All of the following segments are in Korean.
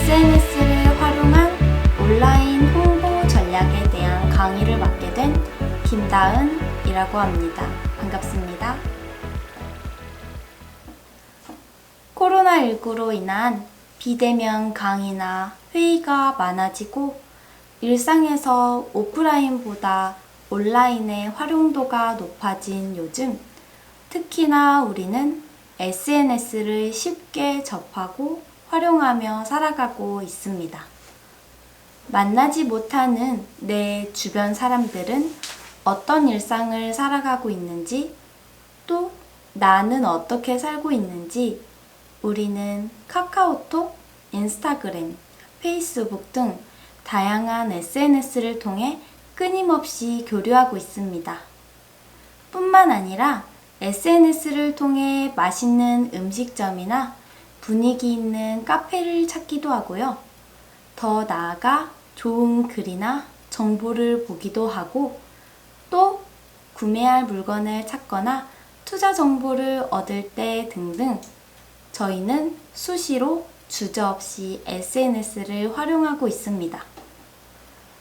SNS를 활용한 온라인 홍보 전략에 대한 강의를 맡게 된 김다은이라고 합니다. 반갑습니다. 코로나19로 인한 비대면 강의나 회의가 많아지고 일상에서 오프라인보다 온라인의 활용도가 높아진 요즘, 특히나 우리는 SNS를 쉽게 접하고 활용하며 살아가고 있습니다. 만나지 못하는 내 주변 사람들은 어떤 일상을 살아가고 있는지, 또 나는 어떻게 살고 있는지 우리는 카카오톡, 인스타그램, 페이스북 등 다양한 SNS를 통해 끊임없이 교류하고 있습니다. 뿐만 아니라 SNS를 통해 맛있는 음식점이나 분위기 있는 카페를 찾기도 하고요. 더 나아가 좋은 글이나 정보를 보기도 하고, 또 구매할 물건을 찾거나 투자 정보를 얻을 때 등등 저희는 수시로 주저없이 SNS를 활용하고 있습니다.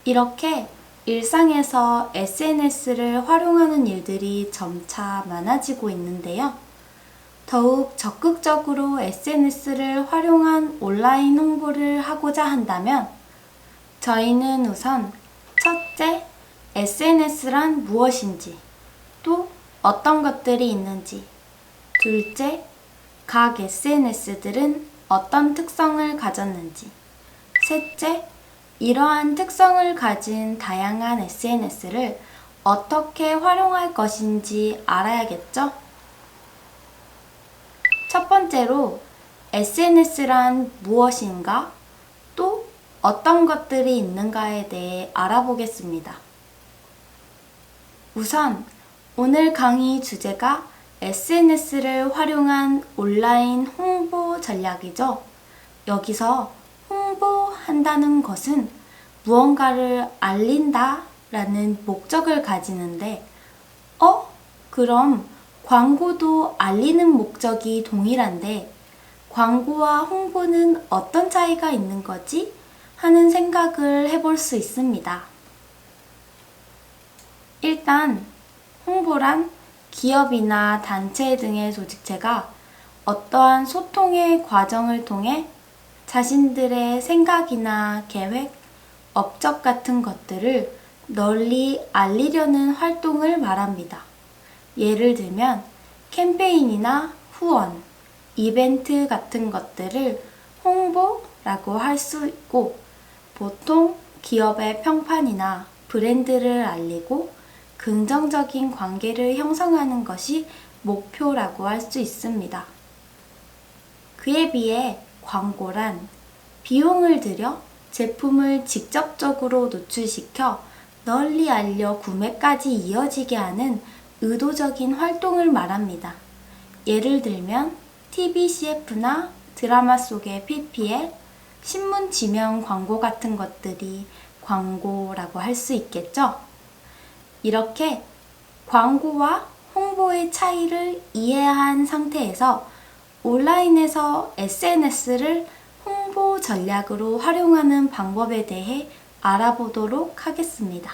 이렇게 일상에서 SNS를 활용하는 일들이 점차 많아지고 있는데요. 더욱 적극적으로 SNS를 활용한 온라인 홍보를 하고자 한다면 저희는 우선 첫째, SNS란 무엇인지, 또 어떤 것들이 있는지, 둘째, 각 SNS들은 어떤 특성을 가졌는지, 셋째, 이러한 특성을 가진 다양한 SNS를 어떻게 활용할 것인지 알아야겠죠? 첫 번째로 SNS란 무엇인가, 또 어떤 것들이 있는가에 대해 알아보겠습니다. 우선 오늘 강의 주제가 SNS를 활용한 온라인 홍보 전략이죠. 여기서 홍보한다는 것은 무언가를 알린다 라는 목적을 가지는데, 그럼 광고도 알리는 목적이 동일한데 광고와 홍보는 어떤 차이가 있는 거지? 하는 생각을 해볼 수 있습니다. 일단 홍보란 기업이나 단체 등의 조직체가 어떠한 소통의 과정을 통해 자신들의 생각이나 계획, 업적 같은 것들을 널리 알리려는 활동을 말합니다. 예를 들면 캠페인이나 후원, 이벤트 같은 것들을 홍보라고 할 수 있고, 보통 기업의 평판이나 브랜드를 알리고 긍정적인 관계를 형성하는 것이 목표라고 할 수 있습니다. 그에 비해 광고란 비용을 들여 제품을 직접적으로 노출시켜 널리 알려 구매까지 이어지게 하는 의도적인 활동을 말합니다. 예를 들면 TV CF나 드라마 속의 PPL, 신문 지명 광고 같은 것들이 광고라고 할 수 있겠죠? 이렇게 광고와 홍보의 차이를 이해한 상태에서 온라인에서 SNS를 홍보 전략으로 활용하는 방법에 대해 알아보도록 하겠습니다.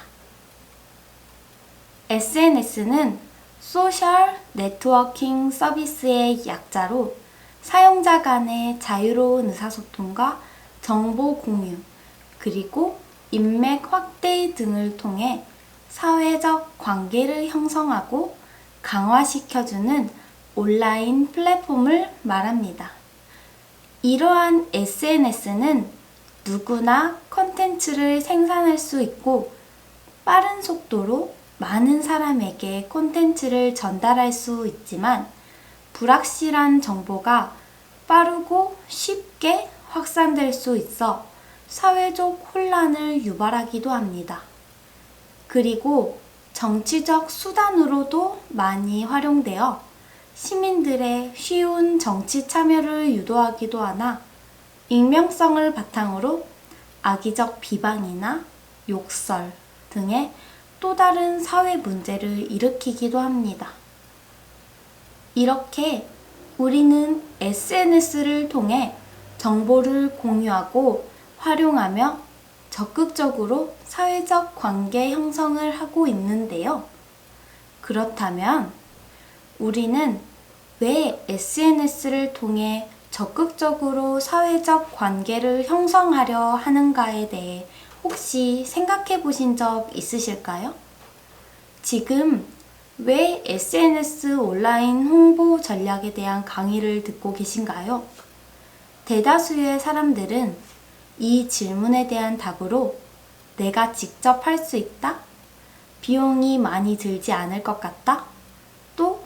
SNS는 소셜 네트워킹 서비스의 약자로 사용자 간의 자유로운 의사소통과 정보 공유, 그리고 인맥 확대 등을 통해 사회적 관계를 형성하고 강화시켜주는 온라인 플랫폼을 말합니다. 이러한 SNS는 누구나 콘텐츠를 생산할 수 있고 빠른 속도로 많은 사람에게 콘텐츠를 전달할 수 있지만, 불확실한 정보가 빠르고 쉽게 확산될 수 있어 사회적 혼란을 유발하기도 합니다. 그리고 정치적 수단으로도 많이 활용되어 시민들의 쉬운 정치 참여를 유도하기도 하나, 익명성을 바탕으로 악의적 비방이나 욕설 등의 또 다른 사회 문제를 일으키기도 합니다. 이렇게 우리는 SNS를 통해 정보를 공유하고 활용하며 적극적으로 사회적 관계 형성을 하고 있는데요. 그렇다면 우리는 왜 SNS를 통해 적극적으로 사회적 관계를 형성하려 하는가에 대해 혹시 생각해 보신 적 있으실까요? 지금 왜 SNS 온라인 홍보 전략에 대한 강의를 듣고 계신가요? 대다수의 사람들은 이 질문에 대한 답으로 내가 직접 할 수 있다? 비용이 많이 들지 않을 것 같다? 또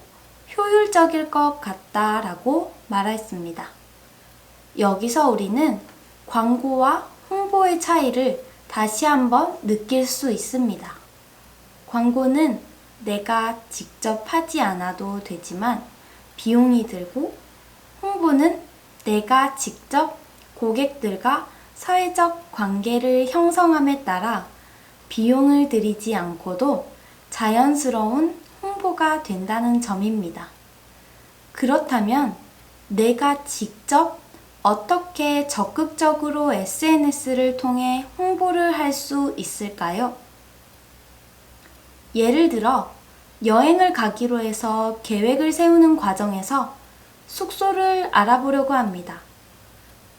효율적일 것 같다 라고 말했습니다. 여기서 우리는 광고와 홍보의 차이를 다시 한번 느낄 수 있습니다. 광고는 내가 직접 하지 않아도 되지만 비용이 들고, 홍보는 내가 직접 고객들과 사회적 관계를 형성함에 따라 비용을 들이지 않고도 자연스러운 홍보가 된다는 점입니다. 그렇다면 내가 직접 어떻게 적극적으로 SNS를 통해 홍보를 할 수 있을까요? 예를 들어 여행을 가기로 해서 계획을 세우는 과정에서 숙소를 알아보려고 합니다.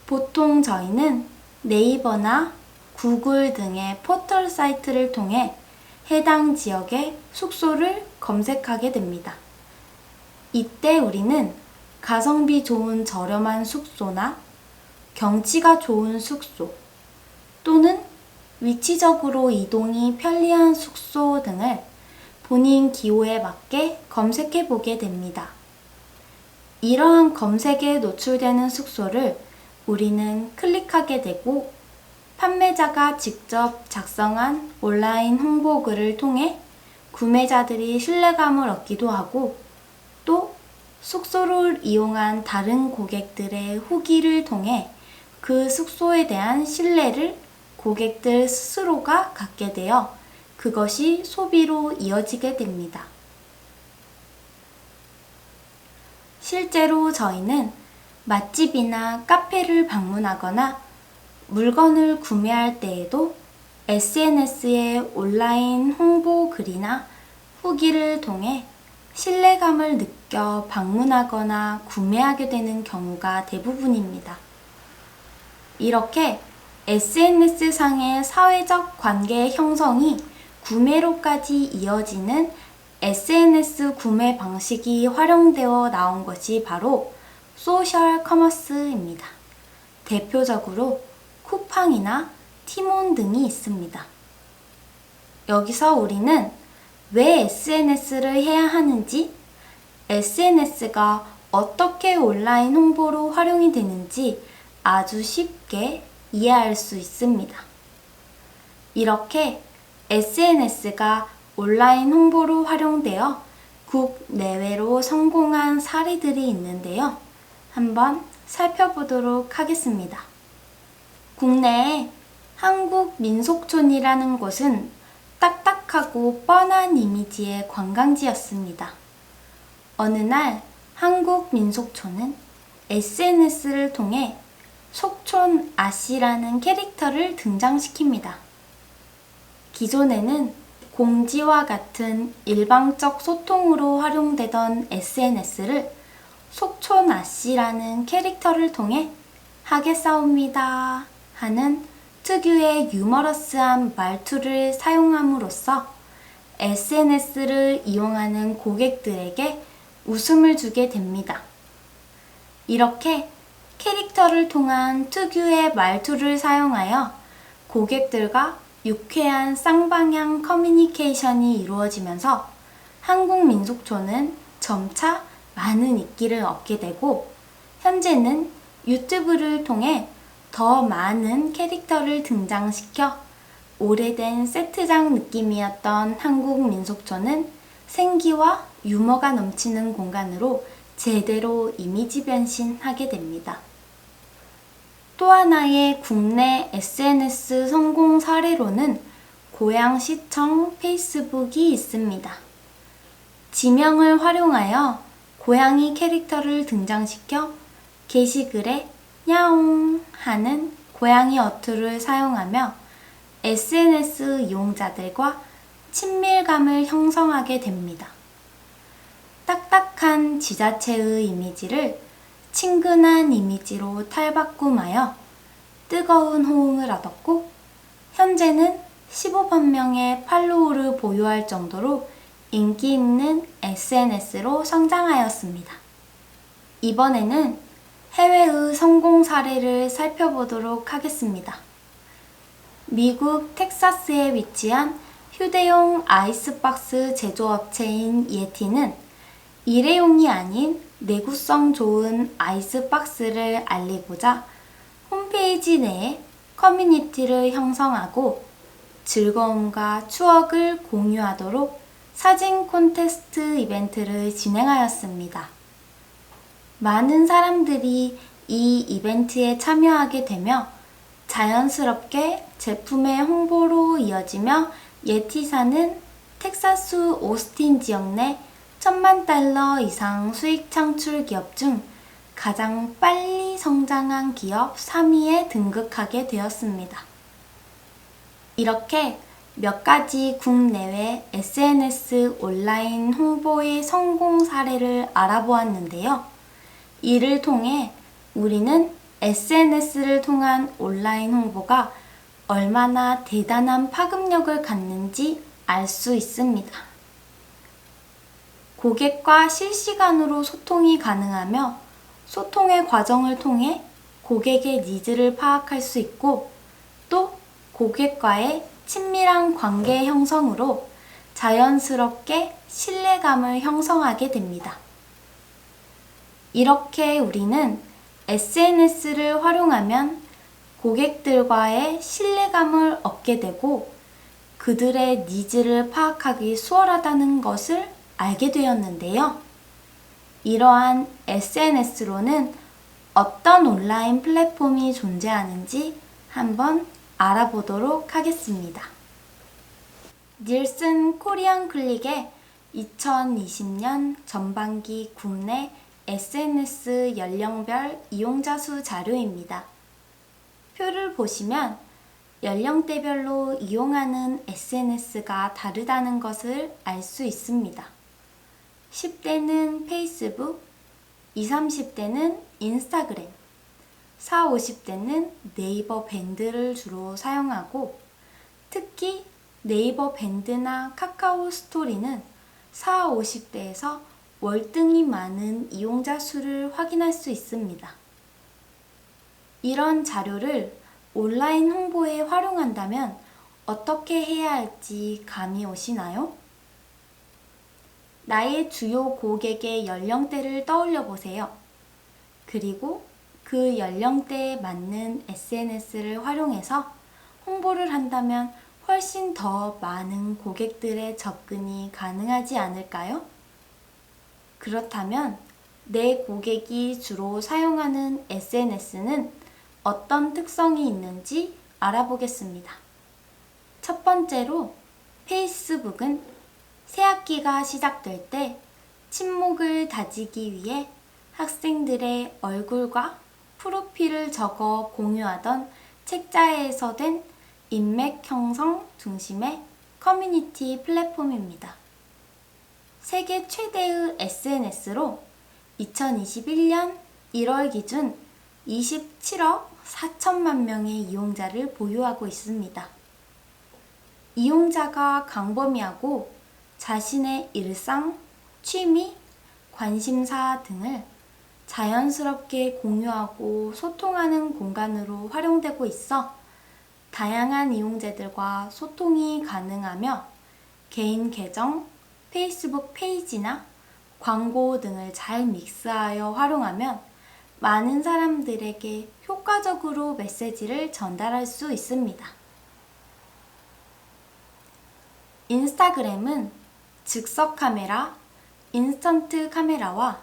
보통 저희는 네이버나 구글 등의 포털 사이트를 통해 해당 지역의 숙소를 검색하게 됩니다. 이때 우리는 가성비 좋은 저렴한 숙소나 경치가 좋은 숙소 또는 위치적으로 이동이 편리한 숙소 등을 본인 기호에 맞게 검색해 보게 됩니다. 이러한 검색에 노출되는 숙소를 우리는 클릭하게 되고 판매자가 직접 작성한 온라인 홍보글을 통해 구매자들이 신뢰감을 얻기도 하고 또 숙소를 이용한 다른 고객들의 후기를 통해 그 숙소에 대한 신뢰를 고객들 스스로가 갖게 되어 그것이 소비로 이어지게 됩니다. 실제로 저희는 맛집이나 카페를 방문하거나 물건을 구매할 때에도 SNS의 온라인 홍보 글이나 후기를 통해 신뢰감을 느껴 방문하거나 구매하게 되는 경우가 대부분입니다. 이렇게 SNS상의 사회적 관계 형성이 구매로까지 이어지는 SNS 구매 방식이 활용되어 나온 것이 바로 소셜 커머스입니다. 대표적으로 쿠팡이나 티몬 등이 있습니다. 여기서 우리는 왜 SNS를 해야 하는지, SNS가 어떻게 온라인 홍보로 활용이 되는지 아주 쉽게 이해할 수 있습니다. 이렇게 SNS가 온라인 홍보로 활용되어 국내외로 성공한 사례들이 있는데요. 한번 살펴보도록 하겠습니다. 국내에 한국민속촌이라는 곳은 딱딱하고 뻔한 이미지의 관광지였습니다. 어느 날 한국민속촌은 SNS를 통해 속촌 아씨라는 캐릭터를 등장시킵니다. 기존에는 공지와 같은 일방적 소통으로 활용되던 SNS를 속촌 아씨라는 캐릭터를 통해 하겠사옵니다 하는 특유의 유머러스한 말투를 사용함으로써 SNS를 이용하는 고객들에게 웃음을 주게 됩니다. 이렇게 캐릭터를 통한 특유의 말투를 사용하여 고객들과 유쾌한 쌍방향 커뮤니케이션이 이루어지면서 한국민속촌은 점차 많은 인기를 얻게 되고 현재는 유튜브를 통해 더 많은 캐릭터를 등장시켜 오래된 세트장 느낌이었던 한국민속촌은 생기와 유머가 넘치는 공간으로 제대로 이미지 변신하게 됩니다. 또 하나의 국내 SNS 성공 사례로는 고양시청 페이스북이 있습니다. 지명을 활용하여 고양이 캐릭터를 등장시켜 게시글에 야옹 하는 고양이 어투를 사용하며 SNS 이용자들과 친밀감을 형성하게 됩니다. 딱딱한 지자체의 이미지를 친근한 이미지로 탈바꿈하여 뜨거운 호응을 얻었고, 현재는 15만 명의 팔로우를 보유할 정도로 인기 있는 SNS로 성장하였습니다. 이번에는 해외의 성공 사례를 살펴보도록 하겠습니다. 미국 텍사스에 위치한 휴대용 아이스박스 제조업체인 예티는 일회용이 아닌 내구성 좋은 아이스박스를 알리고자 홈페이지 내에 커뮤니티를 형성하고 즐거움과 추억을 공유하도록 사진 콘테스트 이벤트를 진행하였습니다. 많은 사람들이 이 이벤트에 참여하게 되며 자연스럽게 제품의 홍보로 이어지며 예티사는 텍사스 오스틴 지역 내 $10,000,000 이상 수익 창출 기업 중 가장 빨리 성장한 기업 3위에 등극하게 되었습니다. 이렇게 몇 가지 국내외 SNS 온라인 홍보의 성공 사례를 알아보았는데요. 이를 통해 우리는 SNS를 통한 온라인 홍보가 얼마나 대단한 파급력을 갖는지 알 수 있습니다. 고객과 실시간으로 소통이 가능하며 소통의 과정을 통해 고객의 니즈를 파악할 수 있고, 또 고객과의 친밀한 관계 형성으로 자연스럽게 신뢰감을 형성하게 됩니다. 이렇게 우리는 SNS를 활용하면 고객들과의 신뢰감을 얻게 되고 그들의 니즈를 파악하기 수월하다는 것을 알게 되었는데요. 이러한 SNS로는 어떤 온라인 플랫폼이 존재하는지 한번 알아보도록 하겠습니다. 닐슨 코리안 클릭의 2020년 전반기 국내 SNS 연령별 이용자 수 자료입니다. 표를 보시면 연령대별로 이용하는 SNS가 다르다는 것을 알 수 있습니다. 10대는 페이스북, 20, 30대는 인스타그램, 40, 50대는 네이버 밴드를 주로 사용하고, 특히 네이버 밴드나 카카오 스토리는 40, 50대에서 월등히 많은 이용자 수를 확인할 수 있습니다. 이런 자료를 온라인 홍보에 활용한다면 어떻게 해야 할지 감이 오시나요? 나의 주요 고객의 연령대를 떠올려 보세요. 그리고 그 연령대에 맞는 SNS를 활용해서 홍보를 한다면 훨씬 더 많은 고객들의 접근이 가능하지 않을까요? 그렇다면 내 고객이 주로 사용하는 SNS는 어떤 특성이 있는지 알아보겠습니다. 첫 번째로 페이스북은 새학기가 시작될 때 친목을 다지기 위해 학생들의 얼굴과 프로필을 적어 공유하던 책자에서 된 인맥 형성 중심의 커뮤니티 플랫폼입니다. 세계 최대의 SNS로 2021년 1월 기준 27억 4천만 명의 이용자를 보유하고 있습니다. 이용자가 광범위하고 자신의 일상, 취미, 관심사 등을 자연스럽게 공유하고 소통하는 공간으로 활용되고 있어 다양한 이용자들과 소통이 가능하며 개인 계정, 페이스북 페이지나 광고 등을 잘 믹스하여 활용하면 많은 사람들에게 효과적으로 메시지를 전달할 수 있습니다. 인스타그램은 즉석 카메라, 인스턴트 카메라와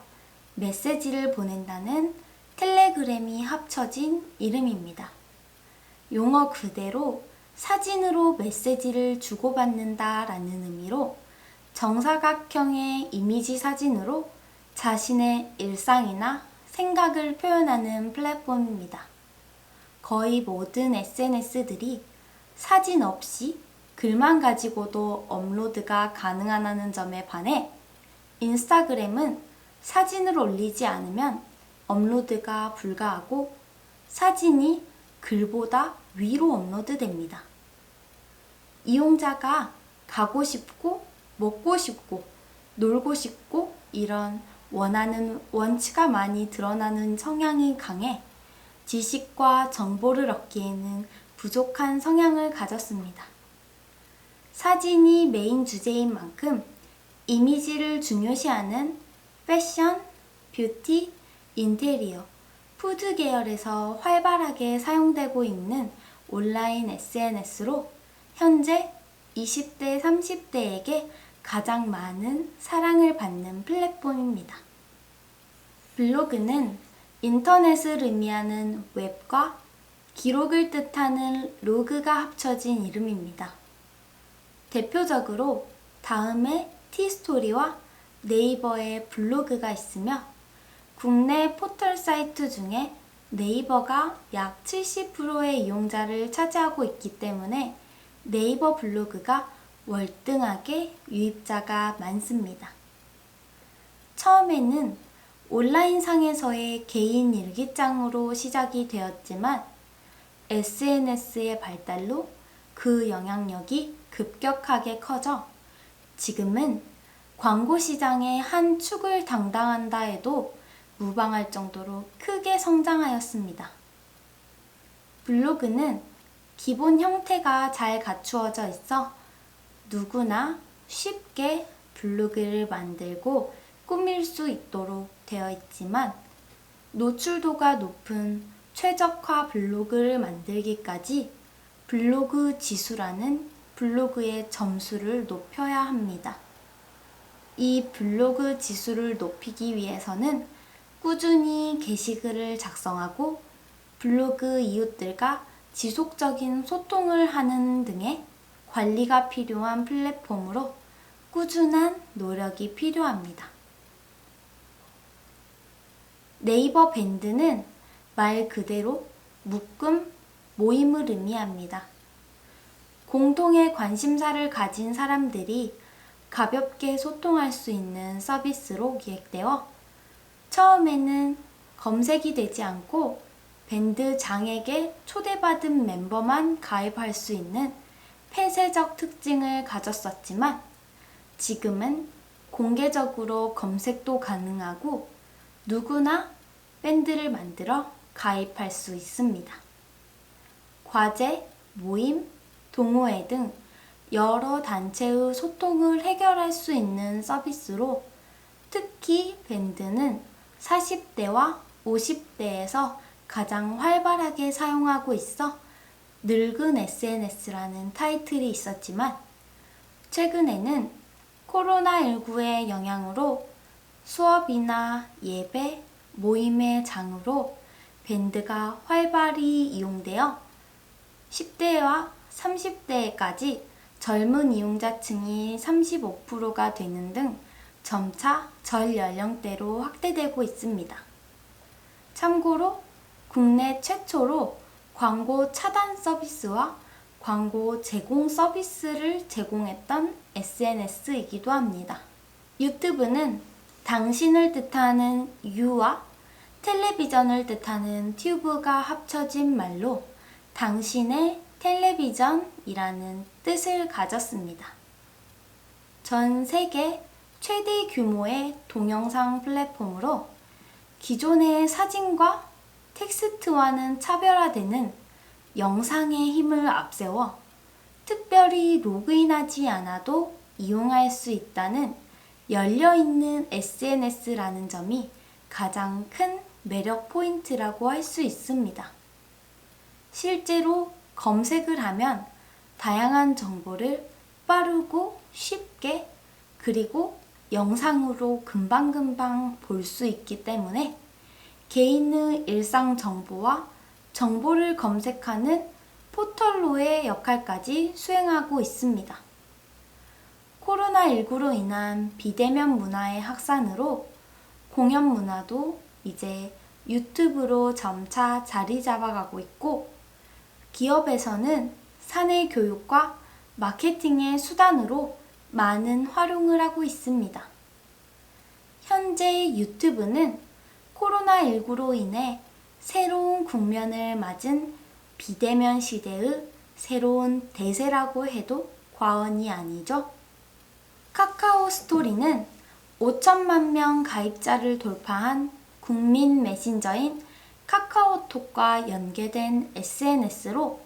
메시지를 보낸다는 텔레그램이 합쳐진 이름입니다. 용어 그대로 사진으로 메시지를 주고받는다 라는 의미로 정사각형의 이미지 사진으로 자신의 일상이나 생각을 표현하는 플랫폼입니다. 거의 모든 SNS들이 사진 없이 글만 가지고도 업로드가 가능하다는 점에 반해 인스타그램은 사진을 올리지 않으면 업로드가 불가하고 사진이 글보다 위로 업로드됩니다. 이용자가 가고 싶고 먹고 싶고 놀고 싶고 이런 원하는 원치가 많이 드러나는 성향이 강해 지식과 정보를 얻기에는 부족한 성향을 가졌습니다. 사진이 메인 주제인 만큼 이미지를 중요시하는 패션, 뷰티, 인테리어, 푸드 계열에서 활발하게 사용되고 있는 온라인 SNS로 현재 20대, 30대에게 가장 많은 사랑을 받는 플랫폼입니다. 블로그는 인터넷을 의미하는 웹과 기록을 뜻하는 로그가 합쳐진 이름입니다. 대표적으로 다음에 티스토리와 네이버의 블로그가 있으며 국내 포털 사이트 중에 네이버가 약 70%의 이용자를 차지하고 있기 때문에 네이버 블로그가 월등하게 유입자가 많습니다. 처음에는 온라인상에서의 개인 일기장으로 시작이 되었지만 SNS의 발달로 그 영향력이 급격하게 커져 지금은 광고 시장의 한 축을 담당한다 해도 무방할 정도로 크게 성장하였습니다. 블로그는 기본 형태가 잘 갖추어져 있어 누구나 쉽게 블로그를 만들고 꾸밀 수 있도록 되어 있지만 노출도가 높은 최적화 블로그를 만들기까지 블로그 지수라는 블로그의 점수를 높여야 합니다. 이 블로그 지수를 높이기 위해서는 꾸준히 게시글을 작성하고 블로그 이웃들과 지속적인 소통을 하는 등의 관리가 필요한 플랫폼으로 꾸준한 노력이 필요합니다. 네이버 밴드는 말 그대로 묶음, 모임을 의미합니다. 공동의 관심사를 가진 사람들이 가볍게 소통할 수 있는 서비스로 기획되어 처음에는 검색이 되지 않고 밴드 장에게 초대받은 멤버만 가입할 수 있는 폐쇄적 특징을 가졌었지만 지금은 공개적으로 검색도 가능하고 누구나 밴드를 만들어 가입할 수 있습니다. 과제, 모임, 동호회 등 여러 단체의 소통을 해결할 수 있는 서비스로 특히 밴드는 40대와 50대에서 가장 활발하게 사용하고 있어 늙은 SNS라는 타이틀이 있었지만 최근에는 코로나19의 영향으로 수업이나 예배, 모임의 장으로 밴드가 활발히 이용되어 10대와 30대까지 젊은 이용자층이 35%가 되는 등 점차 전 연령대로 확대되고 있습니다. 참고로 국내 최초로 광고 차단 서비스와 광고 제공 서비스를 제공했던 SNS이기도 합니다. 유튜브는 당신을 뜻하는 유와 텔레비전을 뜻하는 튜브가 합쳐진 말로 당신의 텔레비전이라는 뜻을 가졌습니다. 전 세계 최대 규모의 동영상 플랫폼으로 기존의 사진과 텍스트와는 차별화되는 영상의 힘을 앞세워 특별히 로그인하지 않아도 이용할 수 있다는 열려있는 SNS라는 점이 가장 큰 매력 포인트라고 할 수 있습니다. 실제로 검색을 하면 다양한 정보를 빠르고 쉽게 그리고 영상으로 금방금방 볼 수 있기 때문에 개인의 일상 정보와 정보를 검색하는 포털로의 역할까지 수행하고 있습니다. 코로나19로 인한 비대면 문화의 확산으로 공연 문화도 이제 유튜브로 점차 자리 잡아가고 있고, 기업에서는 사내 교육과 마케팅의 수단으로 많은 활용을 하고 있습니다. 현재 유튜브는 코로나19로 인해 새로운 국면을 맞은 비대면 시대의 새로운 대세라고 해도 과언이 아니죠. 카카오 스토리는 5천만 명 가입자를 돌파한 국민 메신저인 카카오톡과 연계된 SNS로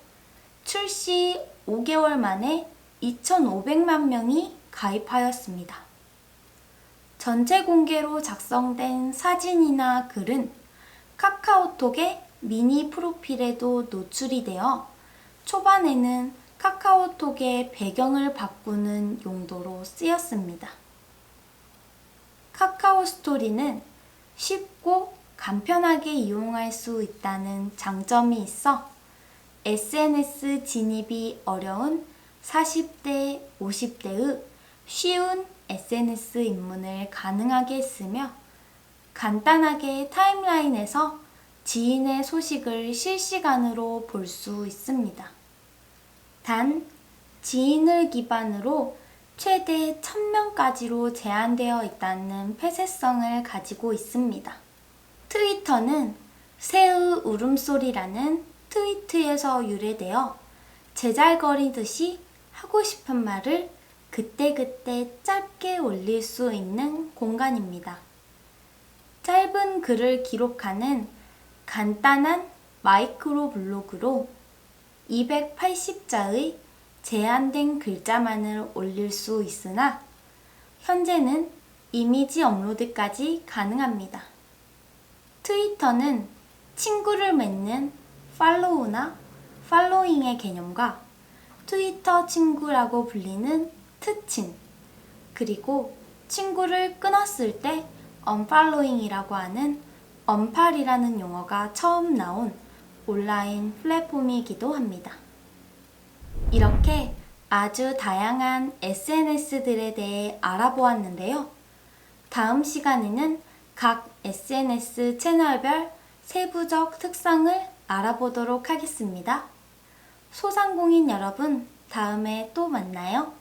출시 5개월 만에 2,500만 명이 가입하였습니다. 전체 공개로 작성된 사진이나 글은 카카오톡의 미니 프로필에도 노출이 되어 초반에는 카카오톡의 배경을 바꾸는 용도로 쓰였습니다. 카카오 스토리는 쉽고 간편하게 이용할 수 있다는 장점이 있어 SNS 진입이 어려운 40대, 50대의 쉬운 SNS 입문을 가능하게 했으며 간단하게 타임라인에서 지인의 소식을 실시간으로 볼 수 있습니다. 단, 지인을 기반으로 최대 1000명까지로 제한되어 있다는 폐쇄성을 가지고 있습니다. 트위터는 새의 울음소리라는 트위트에서 유래되어 제잘거리듯이 하고 싶은 말을 그때그때 짧게 올릴 수 있는 공간입니다. 짧은 글을 기록하는 간단한 마이크로 블로그로 280자의 제한된 글자만을 올릴 수 있으나 현재는 이미지 업로드까지 가능합니다. 트위터는 친구를 맺는 팔로우나 팔로잉의 개념과 트위터 친구라고 불리는 트친, 그리고 친구를 끊었을 때 언팔로잉이라고 하는 언팔이라는 용어가 처음 나온 온라인 플랫폼이기도 합니다. 이렇게 아주 다양한 SNS들에 대해 알아보았는데요. 다음 시간에는 각 SNS 채널별 세부적 특성을 알아보도록 하겠습니다. 소상공인 여러분, 다음에 또 만나요.